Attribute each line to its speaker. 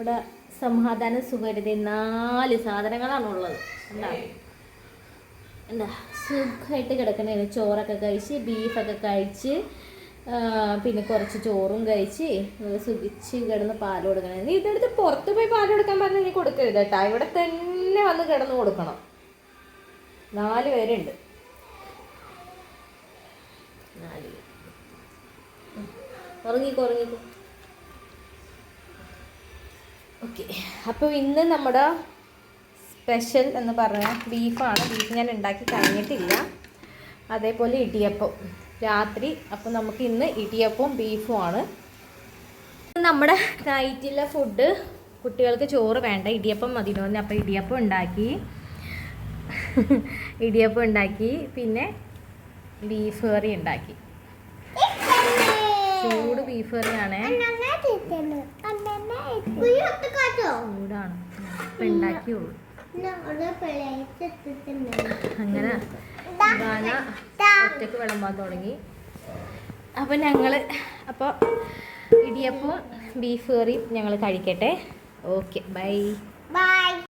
Speaker 1: ഇവിടെ സമാധാന സുഖമായിട്ട് 4 സാധനങ്ങളാണുള്ളത്. എന്താ സുഖമായിട്ട് കിടക്കണേ. ചോറൊക്കെ കഴിച്ച് ബീഫൊക്കെ കഴിച്ച് പിന്നെ കുറച്ച് ചോറും കഴിച്ച് സുഖിച്ച് കിടന്ന് പാൽ കൊടുക്കണേ. നീ ഇതെടുത്ത് പുറത്ത് പോയി പാൽ കൊടുക്കാൻ പറഞ്ഞാൽ നീ കൊടുക്കരുത് കേട്ടോ. ഇവിടെ തന്നെ വന്ന് കിടന്ന് കൊടുക്കണം. 4 പേരുണ്ട്. 4 പേര്. ഉറങ്ങിക്കോ. ഓക്കെ, അപ്പോൾ ഇന്ന് നമ്മുടെ സ്പെഷ്യൽ എന്ന് പറഞ്ഞാൽ ബീഫാണ്. ബീഫ് ഞാൻ ഉണ്ടാക്കി കഴിഞ്ഞിട്ടില്ല. അതേപോലെ ഇടിയപ്പം രാത്രി. അപ്പോൾ നമുക്ക് ഇന്ന് ഇടിയപ്പവും ബീഫുമാണ് നമ്മുടെ നൈറ്റിലെ ഫുഡ്. കുട്ടികൾക്ക് ചോറ് വേണ്ട, ഇടിയപ്പം മതി തോന്നി. അപ്പോൾ ഇടിയപ്പം ഉണ്ടാക്കി പിന്നെ ബീഫ് കറി ഉണ്ടാക്കി. ചൂട് ബീഫ് കറിയാണ്. ചൂടാണ് ഇപ്പം ഉണ്ടാക്കിയുള്ളൂ. അങ്ങനെ ഒറ്റക്ക് വിളമ്പാൻ തുടങ്ങി. അപ്പോൾ ഇടിയപ്പവും ബീഫ് കറിയും ഞങ്ങൾ കഴിക്കട്ടെ. Okay, by.